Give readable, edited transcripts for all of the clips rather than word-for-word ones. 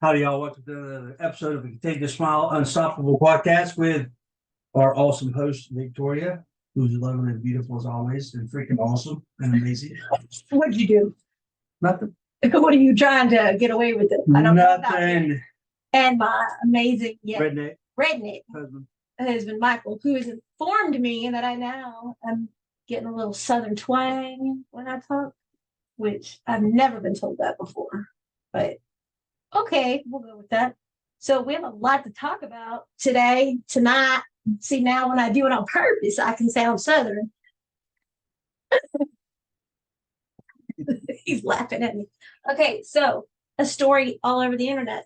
Howdy, y'all. Welcome to another episode of the Take the Smile Unstoppable podcast with our awesome host, Victoria, who's lovely and beautiful as always, and freaking awesome and amazing. What'd you do? Nothing. What are you trying to get away with it? I don't know about you. Nothing. And my amazing Redneck redneck husband. Michael, who has informed me that I'm getting a little southern twang when I talk, which I've never been told that before. But okay, we'll go with that. So we have a lot to talk about tonight. See, now when I do it on purpose, I can sound southern. He's laughing at me. Okay, so a story all over the internet.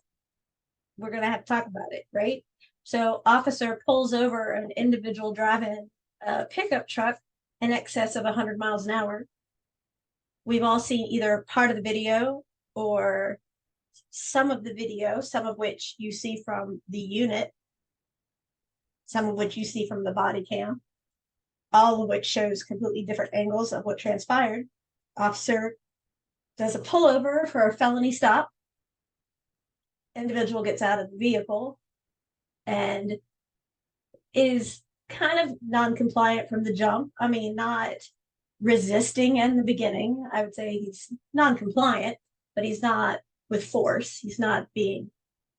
We're going to have to talk about it, right? So officer pulls over an individual driving a pickup truck in excess of 100 miles an hour. We've all seen either part of the video or some of the video, some of which you see from the unit, some of which you see from the body cam, all of which shows completely different angles of what transpired. Officer does a pullover for a felony stop. Individual gets out of the vehicle and is kind of non-compliant from the jump. I mean, not resisting in the beginning. I would say he's non-compliant, but he's not with force. He's not being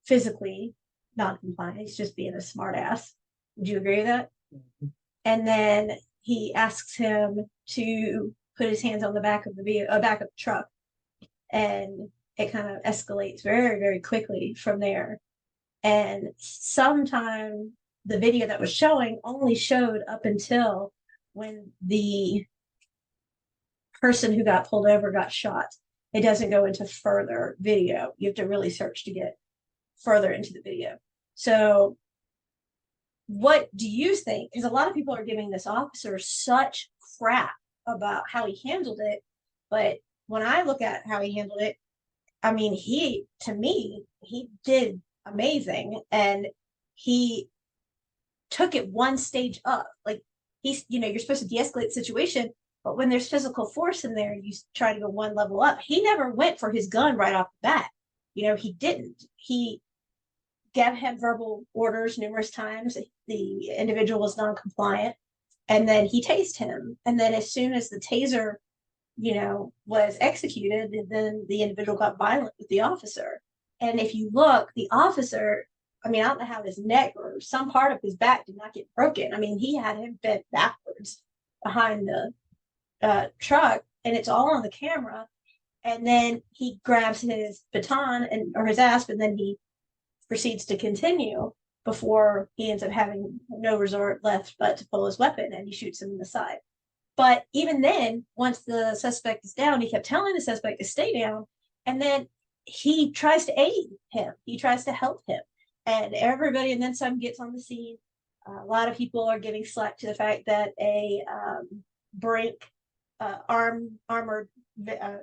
physically non-compliant. He's just being a smart ass. Would you agree with that? Mm-hmm. And then he asks him to put his hands on the back of the vehicle, back of the truck, and it kind of escalates very, very quickly from there. And sometime the video that was showing only showed up until when the person who got pulled over got shot. It doesn't go into further video. You have to really search to get further into the video. So what do you think? Because a lot of people are giving this officer such crap about how he handled it. But when I look at how he handled it, I mean, to me, he did amazing. And he took it one stage up. Like you're supposed to de-escalate the situation, but when there's physical force in there, you try to go one level up. He never went for his gun right off the bat. He didn't. He gave him verbal orders numerous times. The individual was non-compliant, and then he tased him. And then as soon as the taser, was executed, then the individual got violent with the officer. And if you look, the officer, I mean, I don't know how his neck or some part of his back did not get broken. I mean, he had him bent backwards behind the truck, and it's all on the camera. And then he grabs his baton or his asp, and then he proceeds to continue before he ends up having no resort left but to pull his weapon, and he shoots him in the side. But even then, once the suspect is down, he kept telling the suspect to stay down, and then he tries to aid him. He tries to help him, and everybody and then some gets on the scene. A lot of people are giving slack to the fact that a brake armored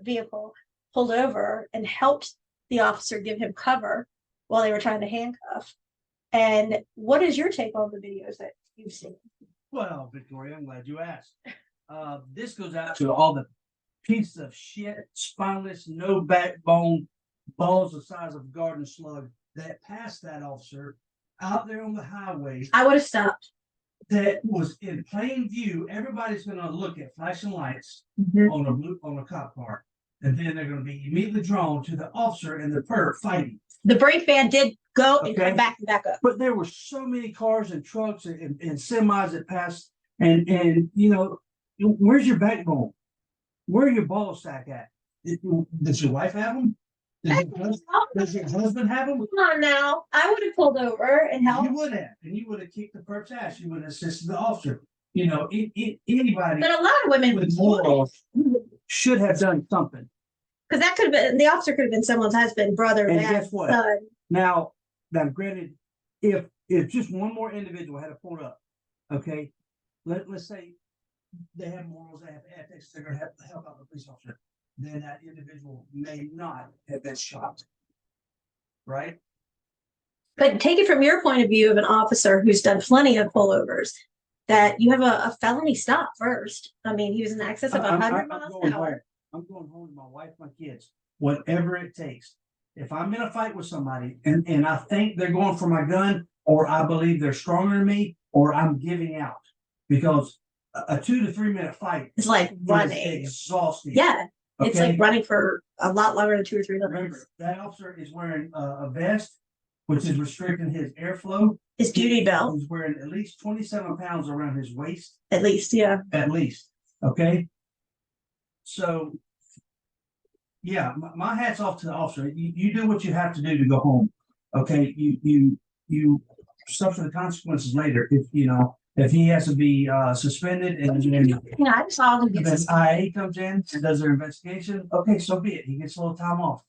vehicle pulled over and helped the officer give him cover while they were trying to handcuff. And what is your take on the videos that you've seen? Well, Victoria, I'm glad you asked. This goes out to all the pieces of shit, spineless, no backbone, balls the size of a garden slug that passed that officer out there on the highway. I would have stopped. That was in plain view. Everybody's going to look at flashing lights on a cop car, and then they're going to be immediately drawn to the officer and the perp fighting. The brake van did go and come back and back up, but there were so many cars and trucks and semis that passed, and where's your backbone? Where are your ball sack at? Does your wife have them? Does your husband have them? Come on now. I would have pulled over and helped. You would have. And you would have kicked the perp's ass. You would have assisted the officer. Anybody. But a lot of women with morals should have done something. Because that could have been, the officer could have been someone's husband, brother, and dad, guess what? son. Now, granted, if just one more individual had pulled up, okay, let's say they have morals, they have ethics, they're going to have to help out the police officer, then that individual may not have been shot. Right? But take it from your point of view of an officer who's done plenty of pullovers, that you have a felony stop first. I mean, he was in excess of 100 miles an hour. I'm going home to my wife, my kids, whatever it takes. If I'm in a fight with somebody and I think they're going for my gun, or I believe they're stronger than me, or I'm giving out, because a 2 to 3 minute fight It's like is running. exhausting. Yeah. It's Okay? like running for a lot longer than 2 or 3 minutes. Remember, that officer is wearing a vest, which is restricting his airflow. His duty belt, He's wearing at least 27 pounds around his waist, at least, yeah. at least. Okay. So, yeah, my hat's off to the officer. You do what you have to do to go home. Okay. You suffer the consequences later. If you know if he has to be suspended and I saw him get then suspended. IA comes in and does their investigation. Okay, so be it. He gets a little time off.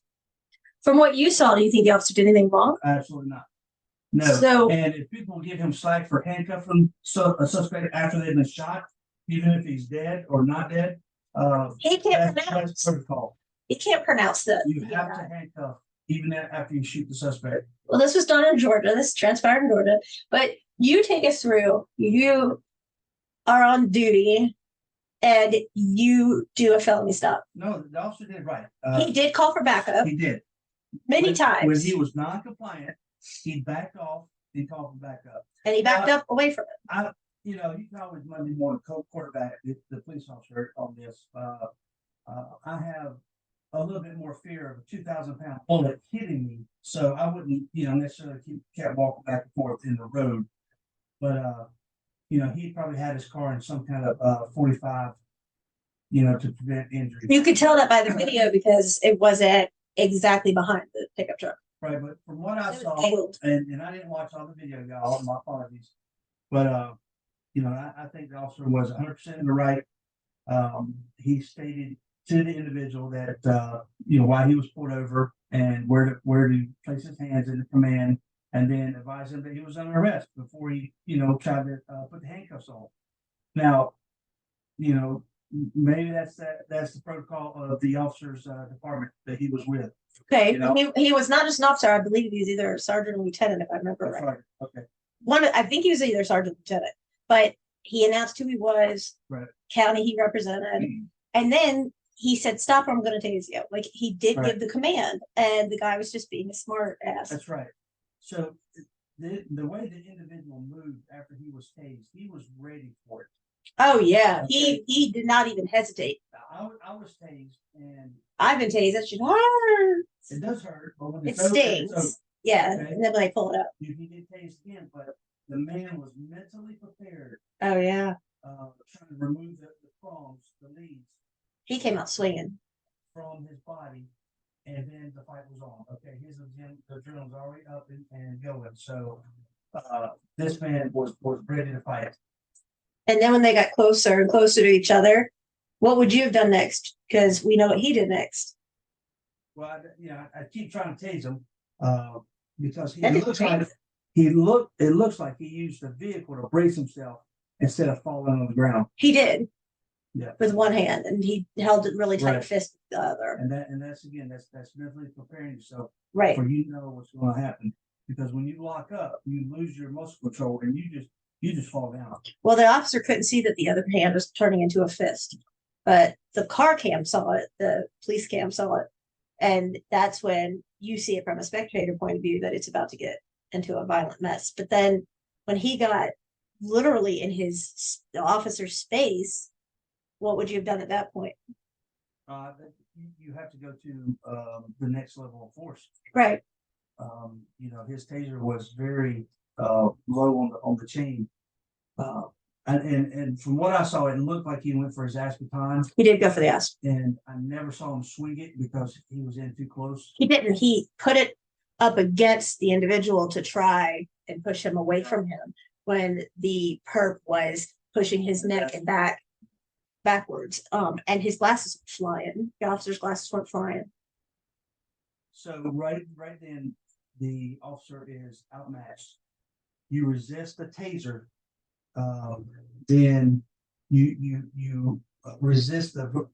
From what you saw, do you think the officer did anything wrong? Absolutely not. No. So, and if people give him slack for handcuffing a suspect after they've been shot, even if he's dead or not dead, he can't that's pronounce. protocol. He can't pronounce that. You have to handcuff even after you shoot the suspect. Well, this was done in Georgia. This transpired in Georgia. But you take us through. You are on duty, and you do a felony stop. No, the officer did right. He did call for backup He did many times. when he was non-compliant. He backed off and called for backup, and he backed up away from it. You can always Monday morning quarterback the police officer on this. I have a little bit more fear of a 2,000-pound bullet hitting me, so I wouldn't, necessarily kept walking back and forth in the road. But he probably had his car in some kind of 45, to prevent injury. You could tell that by the video because it wasn't exactly behind the pickup truck. Right, but from what I saw, and I didn't watch all the video, y'all, my apologies. But I think the officer was 100% in the right. He stated to the individual that why he was pulled over and where to place his hands in the command, and then advised him that he was under arrest before he tried to put the handcuffs on. Now, maybe that's the protocol of the officer's department that he was with. Okay, he was not just an officer. I believe he was either a sergeant or lieutenant, if I remember right. Okay. I think he was either sergeant or lieutenant, but he announced who he was, right, county he represented, and then he said, "Stop, or I'm going to tase you." Like he did give the command, and the guy was just being a smart ass. That's right. So the way the individual moved after he was tased, he was ready for it. Oh yeah, okay. He did not even hesitate. I was tased, and I've been tased. That shit hurts. It does hurt, but when it stings. Yeah, okay. And then when I pull it up, you can get tased again. But the man was mentally prepared. Oh yeah. Trying to remove the prongs, the leads. He came out swinging from his body, and then the fight was on. Okay, his adrenaline's already up and going. So this man was ready to fight. And then when they got closer and closer to each other, what would you have done next? Because we know what he did next. Well, I keep trying to tase him because it looks like he used the vehicle to brace himself instead of falling on the ground. He did. Yeah. With one hand, and he held it really tight fist with the other. And that's mentally preparing yourself right for what's going to happen. Because when you lock up, you lose your muscle control and you just fall down. Well, the officer couldn't see that the other hand was turning into a fist, but the car cam saw it, the police cam saw it, and that's when you see it from a spectator point of view that it's about to get into a violent mess. But then when he got literally in the officer's space, what would you have done at that point? You have to go to the next level of force. Right. His taser was very low on the chain. And from what I saw, it looked like he went for his aspeton. He did go for the asp. And I never saw him swing it because he was in too close. He didn't. He put it up against the individual to try and push him away from him when the perp was pushing his neck and backwards. And his glasses were flying. The officer's glasses weren't flying. So right then, the officer is outmatched. You resist the taser, then you resist the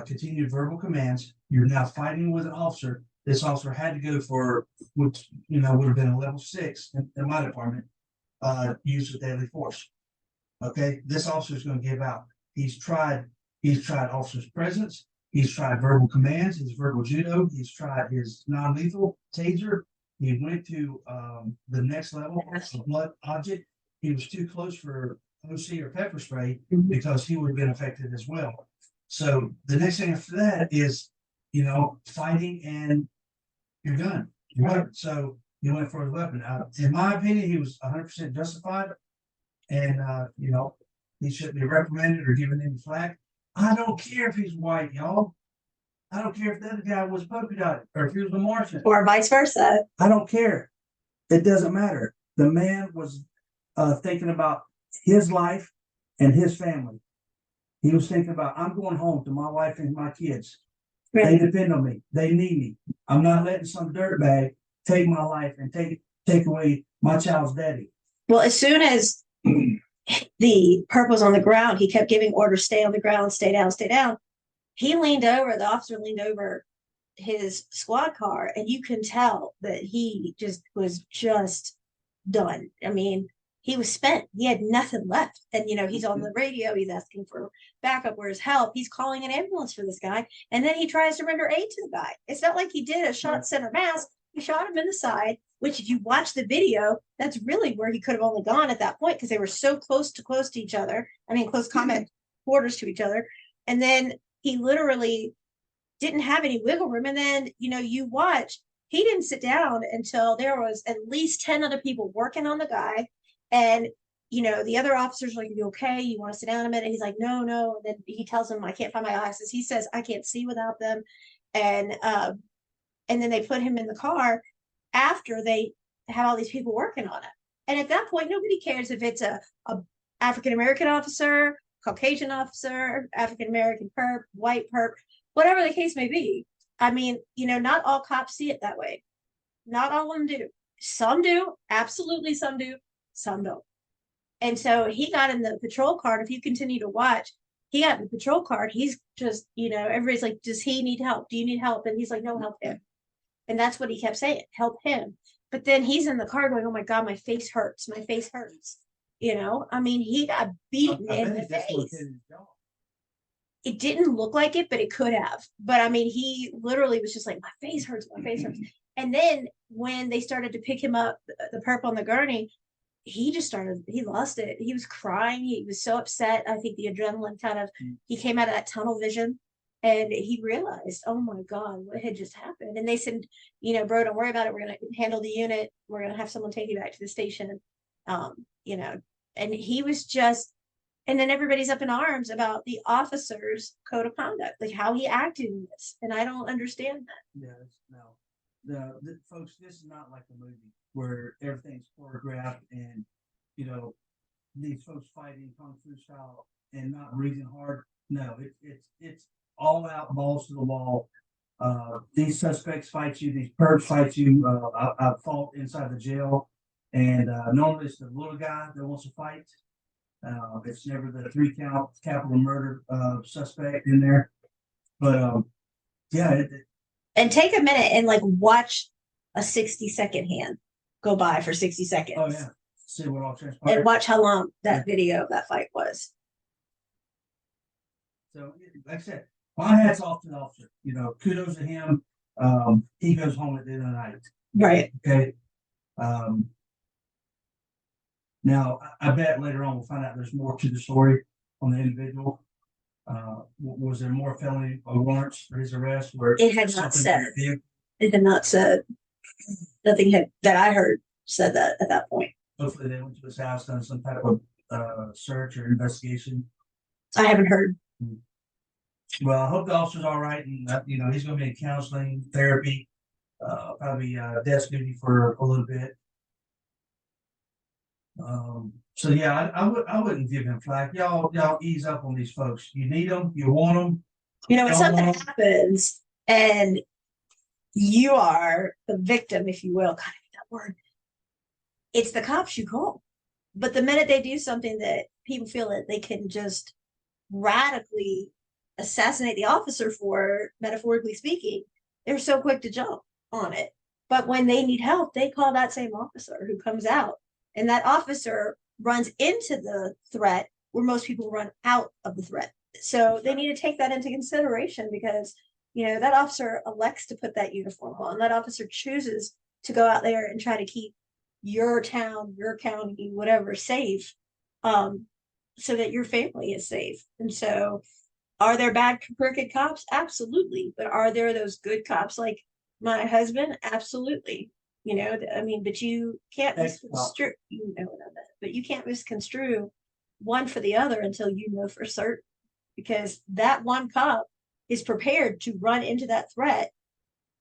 continued verbal commands. You're now fighting with an officer. This officer had to go for, which would have been a level 6 in my department, use of deadly force. Okay, this officer is going to give out. He's tried officer's presence. He's tried verbal commands, his verbal judo, he's tried his non-lethal taser. He went to the next level, a blunt object. He was too close for OC or pepper spray because he would have been affected as well. So the next thing after that is, fighting and your gun. So he went for his weapon. In my opinion, he was 100% justified, and he shouldn't be reprimanded or given any flack. I don't care if he's white, y'all. I don't care if the other guy was polka dot or if he was a Martian. Or vice versa. I don't care. It doesn't matter. The man was thinking about his life and his family. He was thinking about, I'm going home to my wife and my kids. Right. They depend on me. They need me. I'm not letting some dirtbag take my life and take away my child's daddy. Well, as soon as the perp was on the ground, he kept giving orders, stay on the ground, stay down, stay down. He leaned over, the officer leaned over his squad car, and you can tell that he was just done. I mean, he was spent. He had nothing left. And, he's on the radio. He's asking for backup. Where's help? He's calling an ambulance for this guy. And then he tries to render aid to the guy. It's not like he did a shot center mass. He shot him in the side, which if you watch the video, that's really where he could have only gone at that point because they were so close to each other. I mean, close combat quarters to each other. And then he literally didn't have any wiggle room. And then, you watch, he didn't sit down until there was at least 10 other people working on the guy. And, the other officers are like, you okay? You want to sit down a minute? He's like, no. And then he tells them, I can't find my glasses. He says, I can't see without them. And then they put him in the car after they had all these people working on it. And at that point, nobody cares if it's a African-American officer, Caucasian officer, African-American perp, white perp, whatever the case may be. I mean, not all cops see it that way. Not all of them do. Some do. Absolutely some do. Some don't. And so he got in the patrol car. And if you continue to watch, he got in the patrol car. He's just, everybody's like, does he need help? Do you need help? And he's like, no, help him. And that's what he kept saying, help him. But then he's in the car going, oh my God, my face hurts. My face hurts. I mean, he got beaten in the face. It didn't look like it, but it could have. But I mean, he literally was just like, my face hurts. My face hurts. And then when they started to pick him up, the perp on the gurney, he lost it. He was crying. He was so upset. I think the adrenaline he came out of that tunnel vision and he realized, oh my God, what had just happened? And they said, bro, don't worry about it. We're going to handle the unit. We're going to have someone take you back to the station. And he was just, and then everybody's up in arms about the officer's code of conduct, like how he acted in this. And I don't understand that. Yeah, no. Folks, this is not like a movie where everything's choreographed and these folks fighting kung fu style and not breathing hard. No, it's all out, balls to the wall. These suspects fight you, these perps fight you. I fought inside the jail, and normally it's the little guy that wants to fight. It's never the 3-count capital murder suspect in there. But yeah. And take a minute and watch a 60-second hand go by for 60 seconds. Oh yeah. See what all transpired. And watch how long that video of that fight was. So like I said, my hat's off to the officer. Kudos to him. He goes home at the end of the night. Right. Okay. Now I bet later on we'll find out there's more to the story on the individual. Was there more felony warrants for his arrest? Where it had not said. It had not said. Nothing that I heard said that at that point. Hopefully they went to his house, done some type of search or investigation. I haven't heard. Well, I hope the officer's all right, and he's going to be in counseling, therapy, probably desk duty for a little bit. So yeah, I wouldn't give him flack. Y'all ease up on these folks. You need them. You want them. When something happens and you are the victim, if you will, kind of that word, it's the cops you call. But the minute they do something that people feel that they can just radically assassinate the officer for, metaphorically speaking, they're so quick to jump on it. But when they need help, they call that same officer who comes out. And that officer runs into the threat where most people run out of the threat. So they need to take that into consideration because, that officer elects to put that uniform on. That officer chooses to go out there and try to keep your town, your county, whatever safe, so that your family is safe. And so are there bad, crooked cops? Absolutely. But are there those good cops like my husband? Absolutely. But you can't misconstrue, but you can't misconstrue one for the other until you know for certain, because that one cop is prepared to run into that threat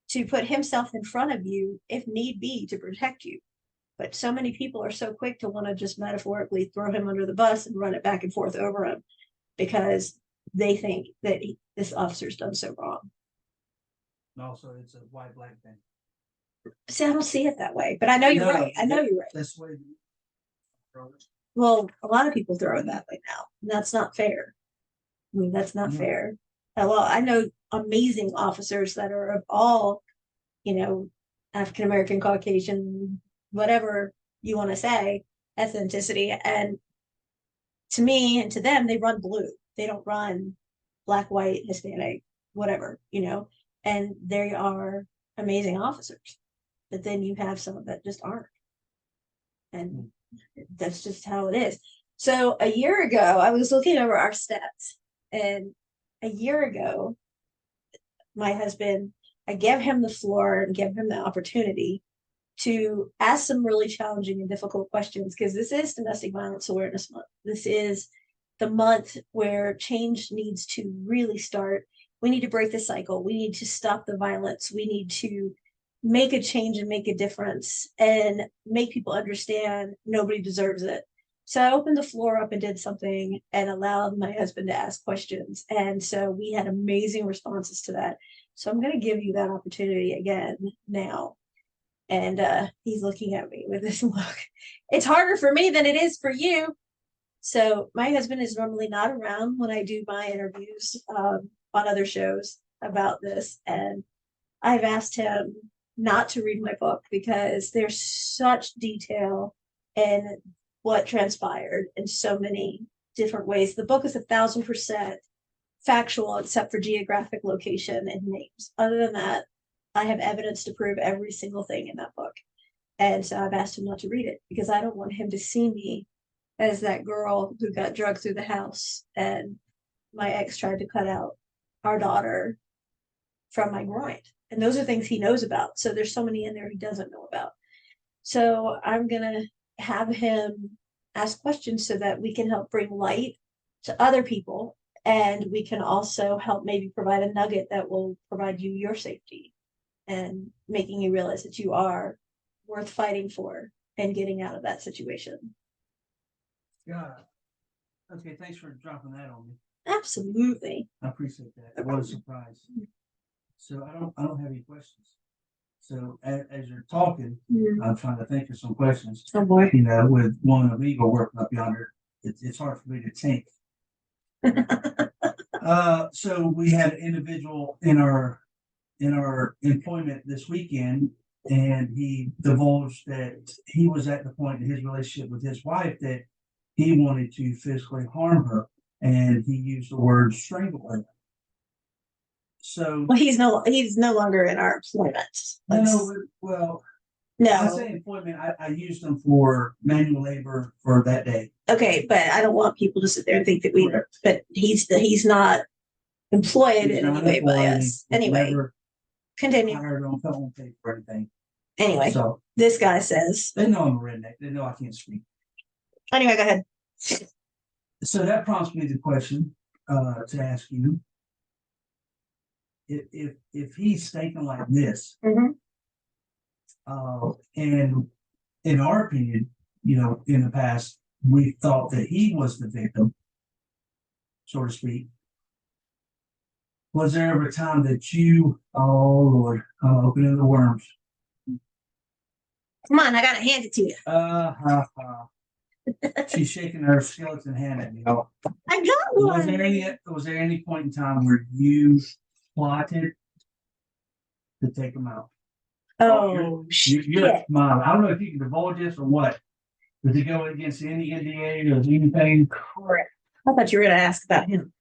to put himself in front of you if need be to protect you. But so many people are so quick to want to just metaphorically throw him under the bus and run it back and forth over him because they think that this officer's done so wrong. And also, it's a white black thing. See, I don't see it that way, but I know you're right. I know you're right. That's the way. Well, a lot of people throw it that way now, and that's not fair. That's not fair. Well, I know amazing officers that are of all, African American, Caucasian, whatever you want to say, ethnicity, and to me and to them, they run blue. They don't run black, white, Hispanic, whatever, and they are amazing officers. But then you have some that just aren't. And that's just how it is. So a year ago, I was looking over our stats, and a year ago, my husband, I gave him the floor and gave him the opportunity to ask some really challenging and difficult questions, because this is Domestic Violence Awareness Month. This is the month where change needs to really start. We need to break the cycle. We need to stop the violence. We need to make a change and make a difference and make people understand nobody deserves it. So I opened the floor up and did something and allowed my husband to ask questions. And so we had amazing responses to that. So I'm going to give you that opportunity again now. And he's looking at me with this look. It's harder for me than it is for you. So my husband is normally not around when I do my interviews on other shows about this. And I've asked him not to read my book because there's such detail in what transpired in so many different ways. The book is 1,000% factual except for geographic location and names. Other than that, I have evidence to prove every single thing in that book. And so I've asked him not to read it because I don't want him to see me as that girl who got drugged through the house and my ex tried to cut out our daughter from my groin. And those are things he knows about. So there's so many in there he doesn't know about. So I'm going to have him ask questions so that we can help bring light to other people. And we can also help maybe provide a nugget that will provide you your safety and making you realize that you are worth fighting for and getting out of that situation. Yeah. Okay, thanks for dropping that on me. Absolutely. I appreciate that. What a surprise. So I don't have any questions. So as you're talking, I'm trying to think of some questions. Oh boy. With one of Eagle working up yonder, it's hard for me to think. So we had an individual in our employment this weekend, and he divulged that he was at the point in his relationship with his wife that he wanted to physically harm her, and he used the word strangle her. So he's no longer in our employment. No. I say employment. I used them for manual labor for that day. Okay, but I don't want people to sit there and think that we. But he's not employed in any way by us. Anyway, continue. Hired on phone pay for anything. Anyway, so this guy says they know I'm a redneck. They know I can't speak. Anyway, go ahead. So that prompts me the question to ask you. If he's thinking like this, and in our opinion, in the past, we thought that he was the victim, so to speak. Was there ever a time that you, oh Lord, I'm opening the worms. Come on, I gotta hand it to you. She's shaking her skeleton hand at me. I got one. Was there any point in time where you plotted to take him out? Oh, shit. Mom, I don't know if you can divulge this or what. Did it go against any NDA or anything? Correct. I thought you were going to ask about him.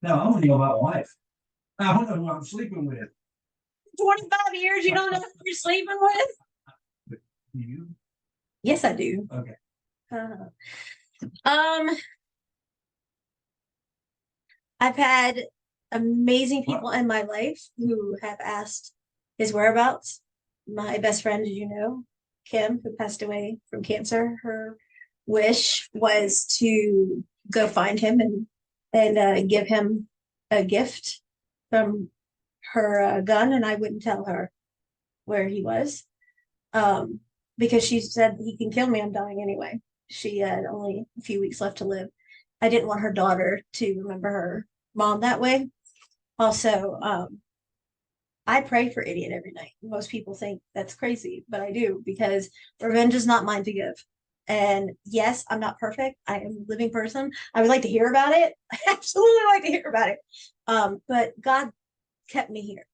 No, I want to know about my wife. I want to know who I'm sleeping with. 25 years, you don't know who you're sleeping with? Do you? Yes, I do. Okay. I've had amazing people in my life who have asked his whereabouts. My best friend, as you know, Kim, who passed away from cancer, her wish was to go find him and give him a gift from her gun, and I wouldn't tell her where he was, because she said he can kill me. I'm dying anyway. She had only a few weeks left to live. I didn't want her daughter to remember her mom that way. Also, I pray for Idiot every night. Most people think that's crazy, but I do, because revenge is not mine to give. And yes, I'm not perfect. I am a living person. I would like to hear about it. I absolutely like to hear about it. But God kept me here.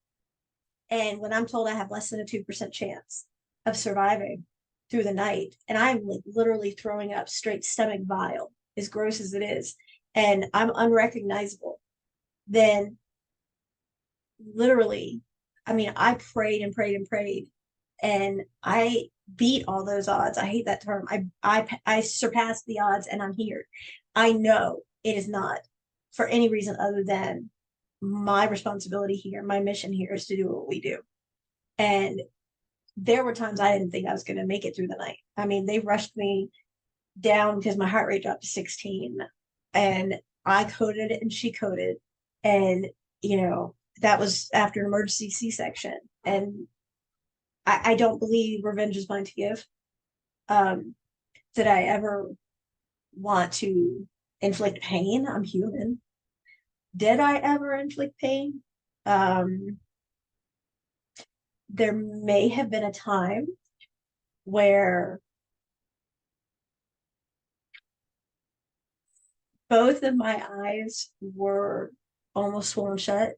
And when I'm told I have less than a 2% chance of surviving through the night, and I'm like literally throwing up straight stomach bile, as gross as it is, and I'm unrecognizable, then literally, I mean, I prayed and prayed and prayed, and I beat all those odds. I hate that term. I surpassed the odds, and I'm here. I know it is not for any reason other than my responsibility here. My mission here is to do what we do. And there were times I didn't think I was going to make it through the night. I mean, they rushed me down because my heart rate dropped to 16, and I coded it and she coded. And, you know, that was after an emergency C-section. And I don't believe revenge is mine to give. Did I ever want to inflict pain? I'm human. Did I ever inflict pain? There may have been a time where both of my eyes were almost swollen shut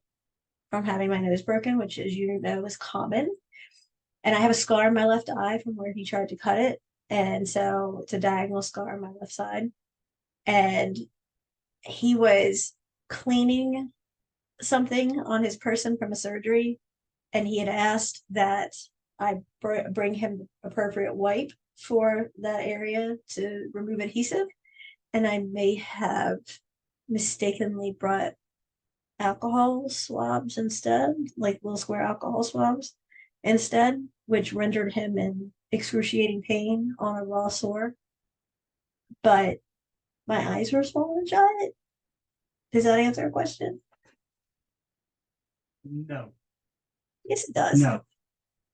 from having my nose broken, which, as you know, is common. And I have a scar in my left eye from where he tried to cut it. And so it's a diagonal scar on my left side. And he was cleaning something on his person from a surgery. And he had asked that I bring him appropriate wipe for that area to remove adhesive. And I may have mistakenly brought alcohol swabs instead, like little square alcohol swabs instead, which rendered him in excruciating pain on a raw sore. But my eyes were swollen shut. Does that answer your question? No. Yes, it does. No.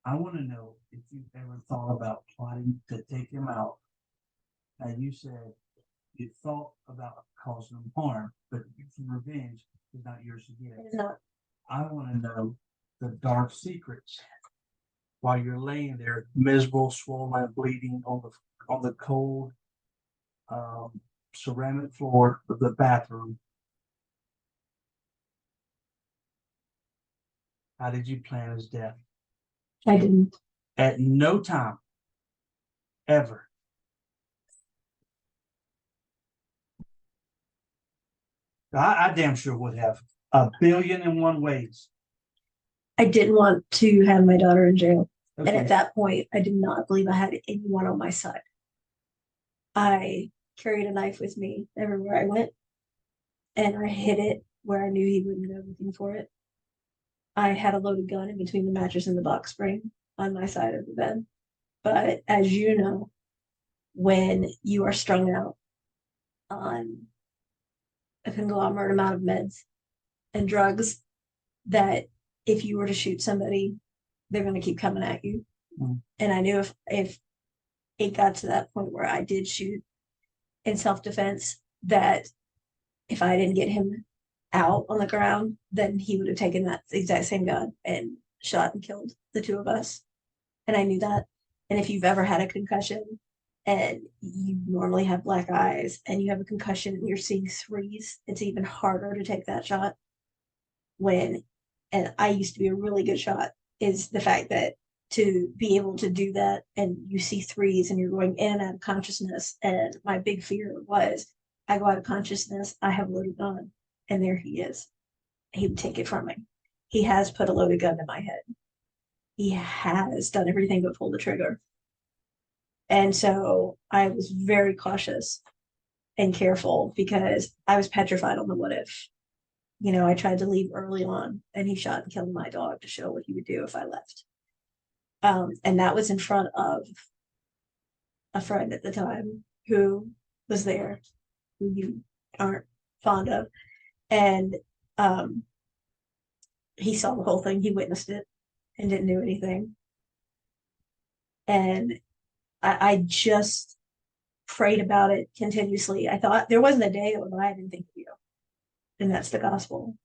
I want to know if you've ever thought about plotting to take him out. As you said, you thought about causing him harm, but revenge is not yours to give. It's not. I want to know the dark secrets while you're laying there, miserable, swollen, bleeding on the cold ceramic floor of the bathroom. How did you plan his death? I didn't. At no time, ever. I damn sure would have 1,000,000,001 ways. I didn't want to have my daughter in jail. Okay. And at that point, I did not believe I had anyone on my side. I carried a knife with me everywhere I went, and I hid it where I knew he wouldn't go looking for it. I had a loaded gun in between the mattress and the box spring on my side of the bed. But as you know, when you are strung out on a conglomerate amount of meds and drugs, that if you were to shoot somebody, they're going to keep coming at you. And I knew if it got to that point where I did shoot in self-defense, that if I didn't get him out on the ground, then he would have taken that exact same gun and shot and killed the two of us. And I knew that. And if you've ever had a concussion and you normally have black eyes and you have a concussion and you're seeing threes, it's even harder to take that shot. And I used to be a really good shot, is the fact that to be able to do that and you see threes and you're going in and out of consciousness. And my big fear was, I go out of consciousness, I have loaded gun, and there he is. he would take it from me. He has put a loaded gun to my head. He has done everything but pull the trigger. And so I was very cautious and careful because I was petrified on the what if. I tried to leave early on, and he shot and killed my dog to show what he would do if I left. And that was in front of a friend at the time who was there, who you aren't fond of. And he saw the whole thing, he witnessed it and didn't do anything. And I just prayed about it continuously. I thought there wasn't a day that went by I didn't think of you. And that's the gospel.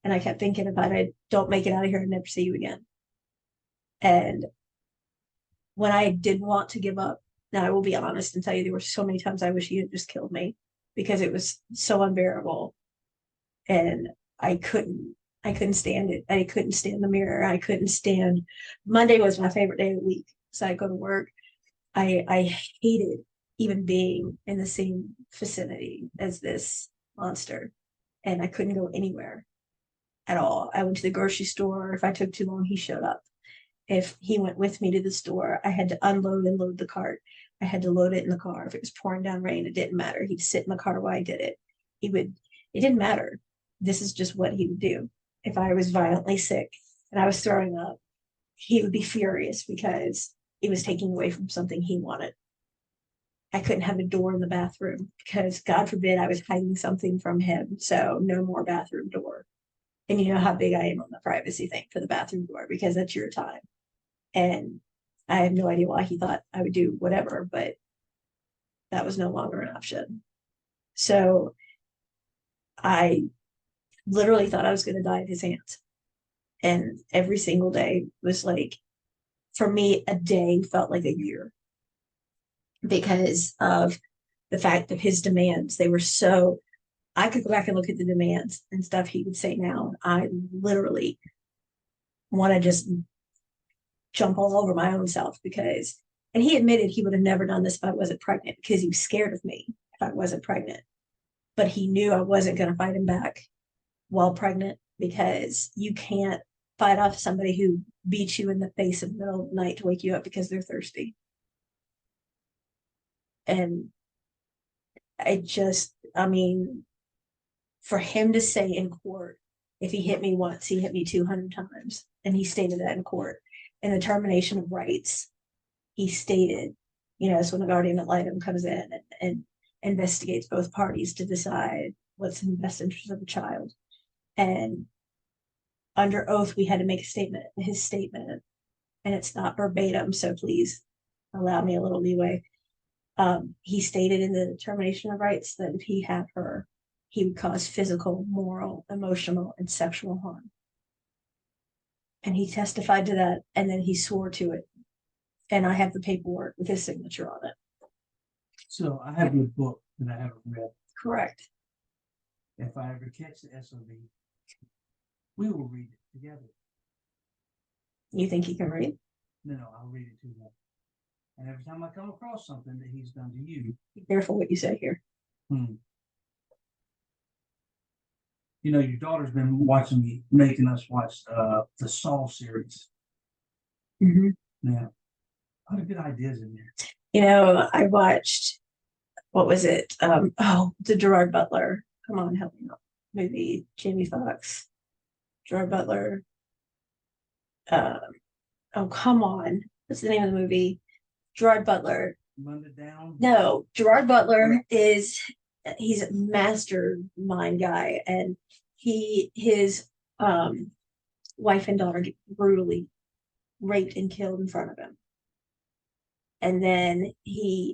And I kept thinking about it, don't make it out of here and never see you again. And when I did want to give up, now I will be honest and tell you there were so many times I wish he had just killed me because it was so unbearable. And I couldn't stand it. I couldn't stand the mirror. I couldn't stand Monday was my favorite day of the week. So I go to work. I hated even being in the same vicinity as this monster. And I couldn't go anywhere at all. I went to the grocery store. If I took too long, he showed up. If he went with me to the store, I had to unload and load the cart. I had to load it in the car. If it was pouring down rain, it didn't matter. He'd sit in the car while I did it. It didn't matter. This is just what he would do. If I was violently sick and I was throwing up, he would be furious because it was taking away from something he wanted. I couldn't have a door in the bathroom because God forbid I was hiding something from him. So no more bathroom door. And you know how big I am on the privacy thing for the bathroom door because that's your time. And I have no idea why he thought I would do whatever, but that was no longer an option. So I literally thought I was going to die at his hands. And every single day was like, for me, a day felt like a year because of the fact of his demands. They were so, I could go back and look at the demands and stuff he would say now. I literally want to just jump all over my own self because, and he admitted he would have never done this if I wasn't pregnant because he was scared of me if I wasn't pregnant. But he knew I wasn't going to fight him back while pregnant because you can't fight off somebody who beats you in the face in the middle of the night to wake you up because they're thirsty. And I mean, for him to say in court, if he hit me once, he hit me 200 times. And he stated that in court. In the termination of rights, he stated, it's when the guardian ad litem comes in and investigates both parties to decide what's in the best interest of the child. And under oath, we had to make a statement, his statement, and it's not verbatim, so please allow me a little leeway. He stated in the termination of rights that if he had her, he would cause physical, moral, emotional, and sexual harm. And he testified to that, and then he swore to it. And I have the paperwork with his signature on it. So I have your book that I haven't read. Correct. If I ever catch the SOB, we will read it together. You think he can read? No, I'll read it to him. And every time I come across something that he's done to you, be careful what you say here. Your daughter's been making us watch the Saw series. Mm-hmm. Yeah, a lot of good ideas in there. I watched, what was it? The Gerard Butler. Come on, help me out. Movie, Jamie Foxx, Gerard Butler. Come on. What's the name of the movie? Gerard Butler. Run it down. No, Gerard Butler he's a mastermind guy, and his wife and daughter get brutally raped and killed in front of him. And then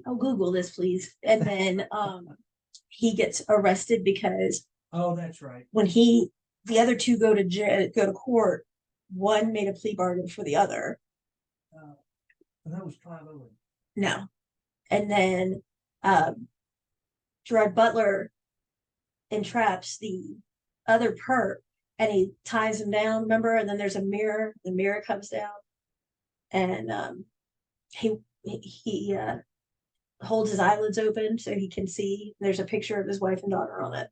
Google this, please. And then he gets arrested because that's right. When the other two go to court, one made a plea bargain for the other. That was Clive Owen. No. And then Gerard Butler entraps the other perp and he ties him down, remember? And then there's a mirror. The mirror comes down. And he holds his eyelids open so he can see. There's a picture of his wife and daughter on it.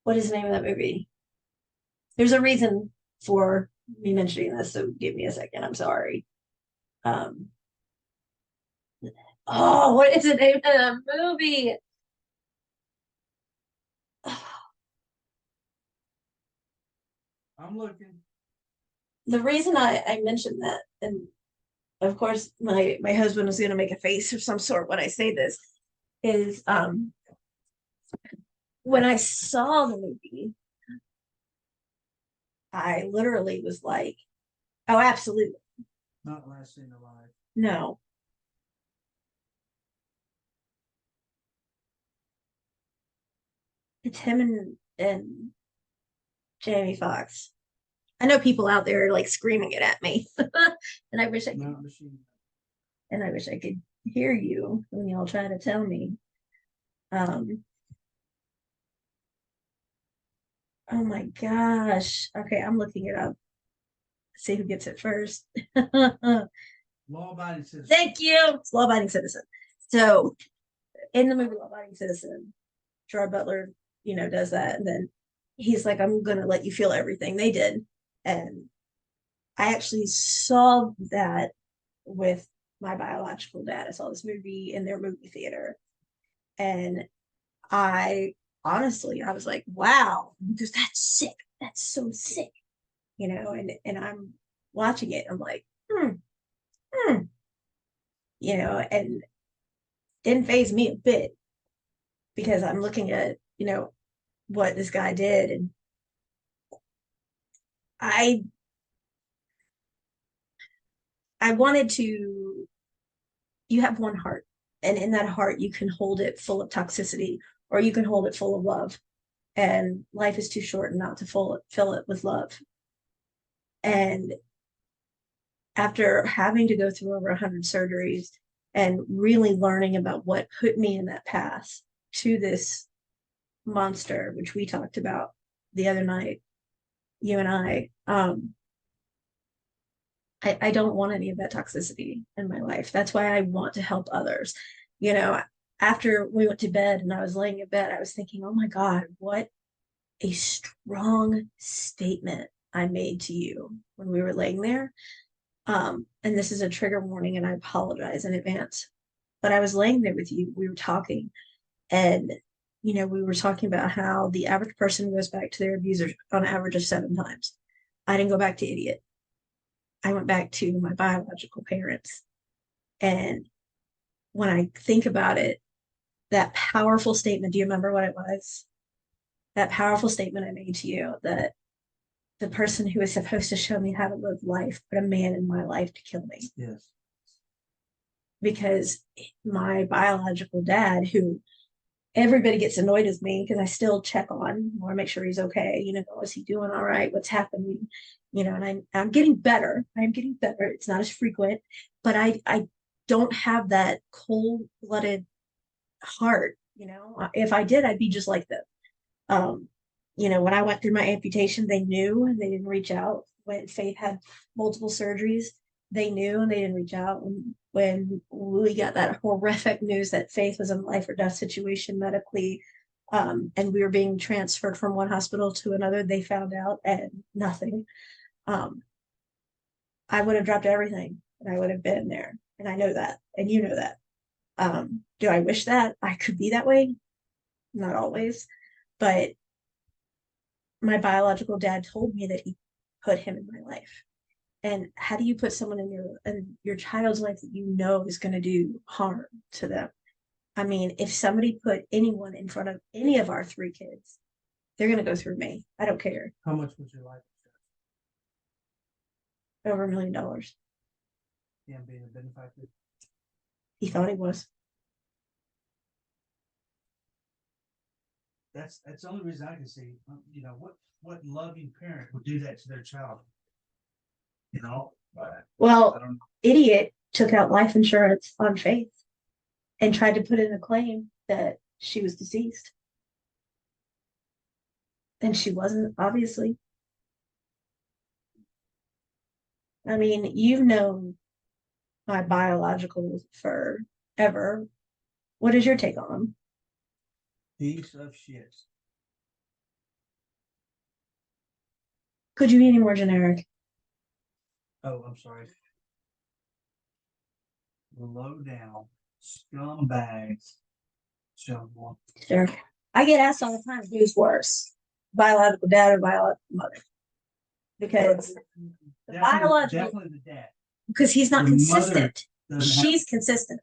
What is the name of that movie? there's a reason for me mentioning this, so give me a second. I'm sorry. Oh, what is the name of the movie? I'm looking. The reason I mentioned that, and of course my husband is going to make a face of some sort when I say this, is when I saw the movie, I literally was like, oh, absolutely. Not Last Seen Alive. No. It's him and Jamie Foxx. I know people out there are like screaming it at me. And I wish I could Not Machine. and I wish I could hear you when y'all try to tell me. Um oh my gosh. Okay, I'm looking it up. See who gets it first. Law-abiding citizen. Thank you. It's Law Abiding Citizen. So in the movie Law Abiding Citizen, Gerard Butler, does that. And then he's like, I'm going to let you feel everything they did. And I actually saw that with my biological dad. I saw this movie in their movie theater. And I was like, wow, because that's sick. That's so sick. And I'm watching it. I'm like, hmm, and didn't phase me a bit because I'm looking at, what this guy did. And I I wanted to, you have one heart, and in that heart, you can hold it full of toxicity or you can hold it full of love. And life is too short not to fill it with love. And after having to go through over 100 surgeries and really learning about what put me in that path to this monster, which we talked about the other night, you and I don't want any of that toxicity in my life. That's why I want to help others. You know, After we went to bed and I was laying in bed, I was thinking, oh my God, what a strong statement I made to you when we were laying there. And this is a trigger warning, and I apologize in advance. But I was laying there with you, we were talking, and we were talking about how the average person goes back to their abuser on average of 7 times. I didn't go back to idiot. I went back to my biological parents. And when I think about it, that powerful statement, do you remember what it was? That powerful statement I made to you, that the person who was supposed to show me how to live life put a man in my life to kill me. Yes. Because my biological dad, who everybody gets annoyed with me because I still check on, I want to make sure he's okay. Is he doing all right? What's happening? And I'm getting better. I'm getting better. It's not as frequent, but I don't have that cold-blooded heart. If I did, I'd be just like them. When I went through my amputation, they knew and they didn't reach out. When Faith had multiple surgeries, they knew and they didn't reach out. And when we got that horrific news that Faith was in a life or death situation medically, and we were being transferred from one hospital to another, they found out and nothing. I would have dropped everything and I would have been there. And I know that, and you know that. Do I wish that I could be that way? Not always, but my biological dad told me that he put him in my life. And how do you put someone in your child's life that is going to do harm to them? I mean, if somebody put anyone in front of any of our 3 kids, they're going to go through me. I don't care. How much was your life insurance? Over $1 million. Yeah, being a benefactor. He thought he was. That's the only reason I can see. What loving parent would do that to their child? Well, idiot took out life insurance on Faith and tried to put in a claim that she was deceased. And she wasn't, obviously. I mean, you've known my biological forever. What is your take on them? Piece of shit. Could you be any more generic? Oh, I'm sorry. Low down scumbags. Sure. Sure. I get asked all the time, who's worse, biological dad or biological mother? Because Definitely the dad. because he's not The mother consistent. doesn't She's consistent.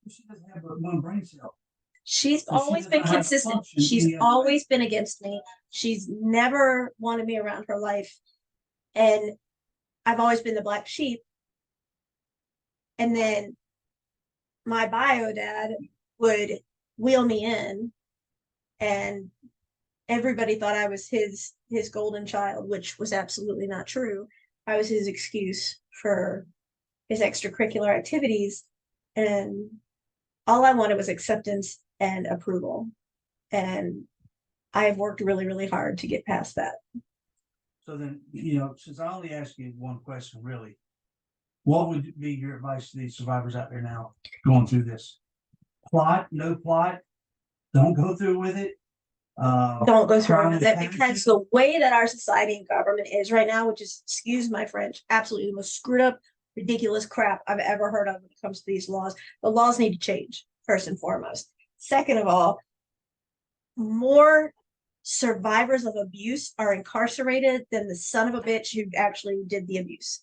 She doesn't have but one brain cell. She's So she always does been not have consistent. function She's any other always been against me. She's never wanted me around her life. And I've always been the black sheep. And then my bio dad would wheel me in, and everybody thought I was his golden child, which was absolutely not true. I was his excuse for his extracurricular activities, and all I wanted was acceptance and approval. And I've worked really, really hard to get past that. So then, since I only asked you one question, really, what would be your advice to these survivors out there now going through this? Plot, no plot, don't go through with it. Don't go through crime with is it, because punishment. the way that our society and government is right now, which is, excuse my French, absolutely the most screwed up, ridiculous crap I've ever heard of when it comes to these laws. The laws need to change, first and foremost. Second of all, more survivors of abuse are incarcerated than the son of a bitch who actually did the abuse.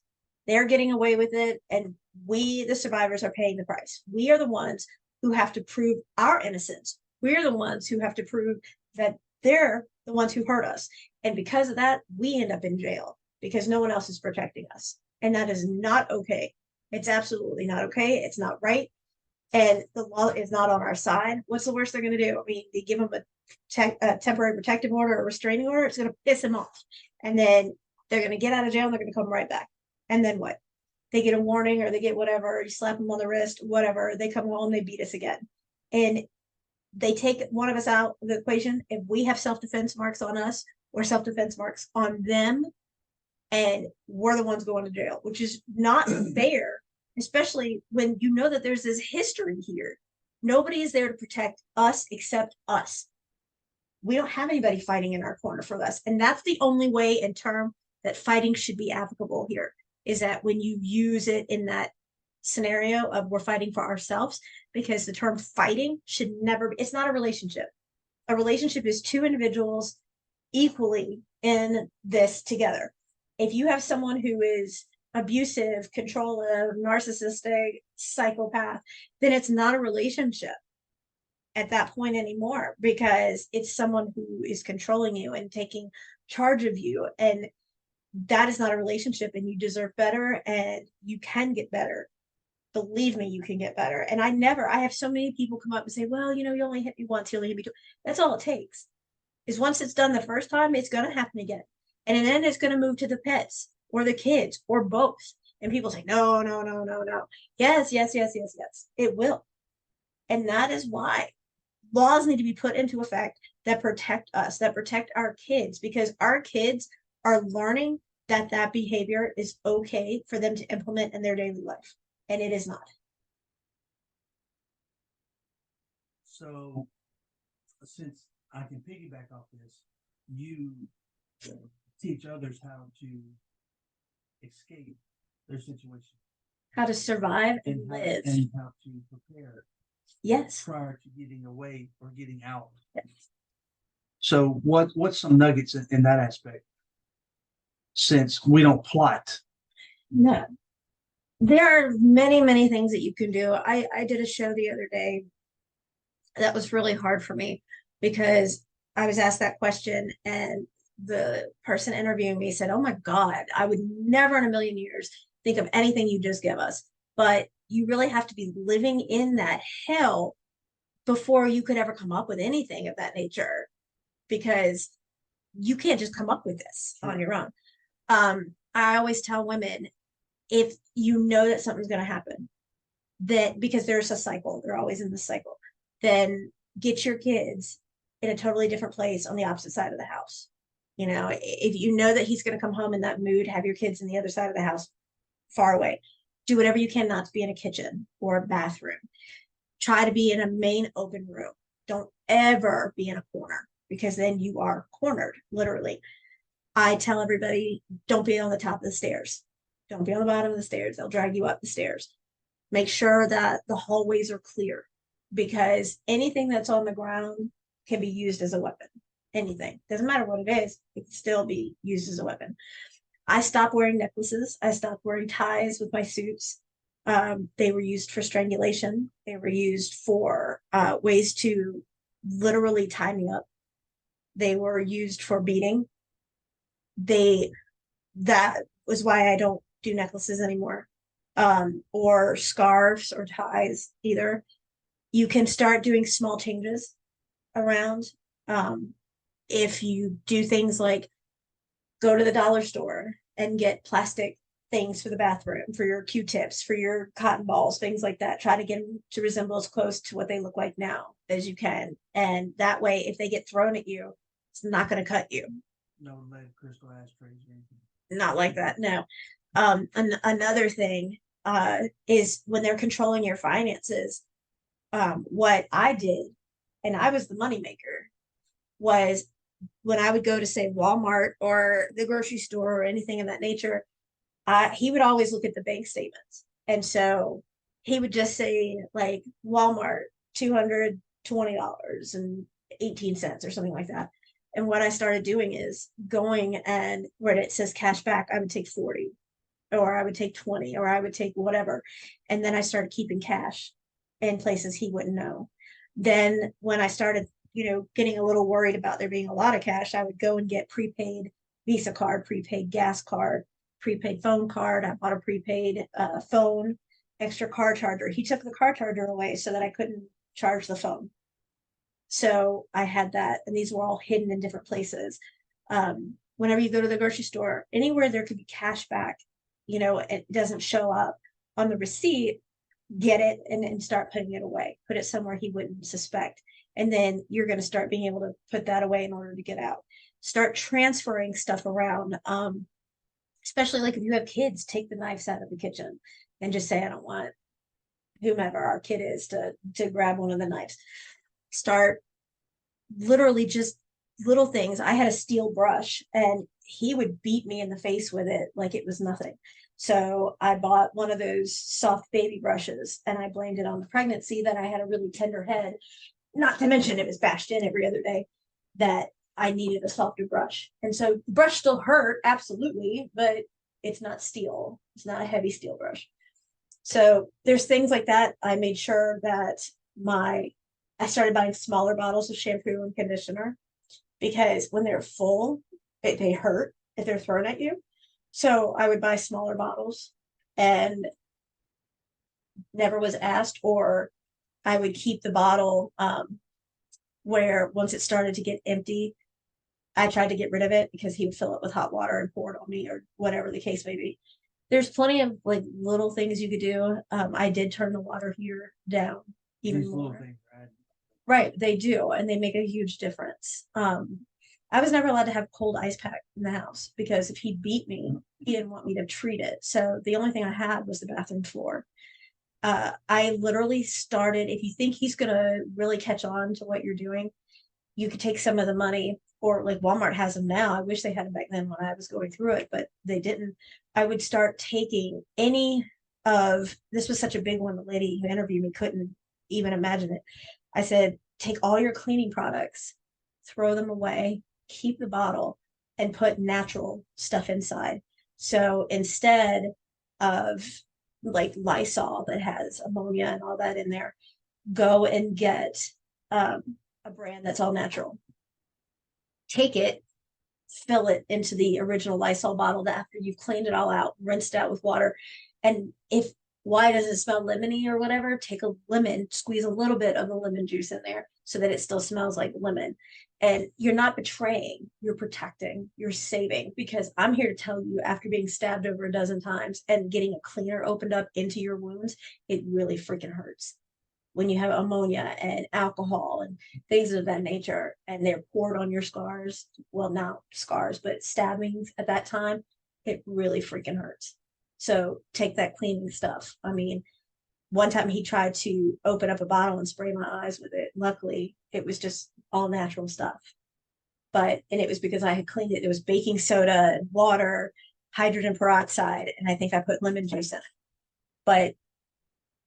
They're getting away with it, and we, the survivors, are paying the price. We are the ones who have to prove our innocence. We're the ones who have to prove that they're the ones who hurt us. And because of that, we end up in jail because no one else is protecting us. And that is not okay. It's absolutely not okay. It's not right. And the law is not on our side. What's the worst they're going to do? I mean, they give them a temporary protective order or restraining order. It's going to piss them off. And then they're going to get out of jail and they're going to come right back. And then what? They get a warning or they get whatever, you slap them on the wrist, whatever. They come home, they beat us again. And they take one of us out of the equation. If we have self-defense marks on us or self-defense marks on them, and we're the ones going to jail, which is not fair, especially when you know that there's this history here. Nobody is there to protect us except us. We don't have anybody fighting in our corner for us. And that's the only way in term that fighting should be applicable here, is that when you use it in that scenario of we're fighting for ourselves, because the term fighting should never, it's not a relationship. A relationship is two individuals equally in this together. If you have someone who is abusive, controlling, narcissistic, psychopath, then it's not a relationship at that point anymore, because it's someone who is controlling you and taking charge of you. And that is not a relationship, and you deserve better, and you can get better. Believe me, you can get better. And I have so many people come up and say, well, you only hit me once, you only hit me twice. That's all it takes. Is once it's done the first time, it's going to happen again. And then it's going to move to the pets or the kids or both. And people say, no, no, no, no, no. Yes, yes, yes, yes, yes. It will. And that is why laws need to be put into effect that protect us, that protect our kids, because our kids are learning that that behavior is okay for them to implement in their daily life. And it is not. So, since I can piggyback off this, you teach others how to escape their situation, How to survive and how, live. and how to prepare. Yes. Prior to getting away or getting out. Yes. So, what's some nuggets in that aspect? Since we don't plot. No. There are many, many things that you can do. I did a show the other day that was really hard for me, because I was asked that question, and the person interviewing me said, oh my God, I would never in a million years think of anything you just give us. But you really have to be living in that hell before you could ever come up with anything of that nature, because you can't just come up with this on your own. I always tell women, if you know that something's going to happen, that because there's a cycle, they're always in the cycle, then get your kids in a totally different place on the opposite side of the house. If you know that he's going to come home in that mood, have your kids in the other side of the house, far away. Do whatever you can not to be in a kitchen or a bathroom. Try to be in a main open room. Don't ever be in a corner, because then you are cornered, literally. I tell everybody, don't be on the top of the stairs. Don't be on the bottom of the stairs. They'll drag you up the stairs. Make sure that the hallways are clear, because anything that's on the ground can be used as a weapon. Anything. Doesn't matter what it is, it can still be used as a weapon. I stopped wearing necklaces. I stopped wearing ties with my suits. They were used for strangulation. They were used for ways to literally tie me up. They were used for beating. That was why I don't do necklaces anymore, or scarves or ties either. You can start doing small changes around. If you do things like go to the dollar store and get plastic things for the bathroom, for your Q-tips, for your cotton balls, things like that. Try to get them to resemble as close to what they look like now as you can. And that way, if they get thrown at you, it's not going to cut you. No lead crystal ashtrays or anything. Not like that, no. Another thing is when they're controlling your finances, what I did, and I was the moneymaker, was when I would go to, say, Walmart or the grocery store or anything of that nature, he would always look at the bank statements. And so he would just say, like, Walmart, $220.18 or something like that. And what I started doing is going, and where it says cash back, I would take 40, or I would take 20, or I would take whatever. And then I started keeping cash in places he wouldn't know. Then when I started, getting a little worried about there being a lot of cash, I would go and get prepaid Visa card, prepaid gas card, prepaid phone card. I bought a prepaid phone, extra car charger. He took the car charger away so that I couldn't charge the phone. So I had that, and these were all hidden in different places. Whenever you go to the grocery store, anywhere there could be cash back, it doesn't show up on the receipt, get it and start putting it away. Put it somewhere he wouldn't suspect. And then you're going to start being able to put that away in order to get out. Start transferring stuff around. Especially like if you have kids, take the knives out of the kitchen and just say, I don't want whomever our kid is to grab one of the knives. Start literally just little things. I had a steel brush and he would beat me in the face with it like it was nothing. So I bought one of those soft baby brushes, and I blamed it on the pregnancy that I had a really tender head, not to mention it was bashed in every other day, that I needed a softer brush. And so the brush still hurt, absolutely, but it's not steel. It's not a heavy steel brush. So there's things like that. I made sure that I started buying smaller bottles of shampoo and conditioner, because when they're full, they hurt if they're thrown at you. So I would buy smaller bottles and never was asked, or I would keep the bottle where once it started to get empty, I tried to get rid of it because he would fill it with hot water and pour it on me, or whatever the case may be. There's plenty of like little things you could do. I did turn the water heater down even These little more. things, right? Right, they do, and they make a huge difference. I was never allowed to have cold ice pack in the house, because if he beat me, he didn't want me to treat it. So the only thing I had was the bathroom floor. I literally started, if you think he's gonna really catch on to what you're doing, you could take some of the money, or like Walmart has them now. I wish they had them back then when I was going through it, but they didn't. I would start taking this was such a big one, the lady who interviewed me couldn't even imagine it. I said, take all your cleaning products, throw them away, keep the bottle, and put natural stuff inside. So instead of like Lysol that has ammonia and all that in there, go and get a brand that's all natural. Take it, fill it into the original Lysol bottle after you've cleaned it all out, rinsed out with water. And why does it smell lemony or whatever? Take a lemon, squeeze a little bit of the lemon juice in there so that it still smells like lemon. And you're not betraying, you're protecting, you're saving. Because I'm here to tell you, after being stabbed over a dozen times and getting a cleaner opened up into your wounds, it really freaking hurts. When you have ammonia and alcohol and things of that nature, and they're poured on your scars, well, not scars, but stabbings at that time, it really freaking hurts. So take that cleaning stuff. I mean, one time he tried to open up a bottle and spray my eyes with it. Luckily, it was just all natural stuff. and it was because I had cleaned it. It was baking soda and water, hydrogen peroxide, and I think I put lemon juice in it. But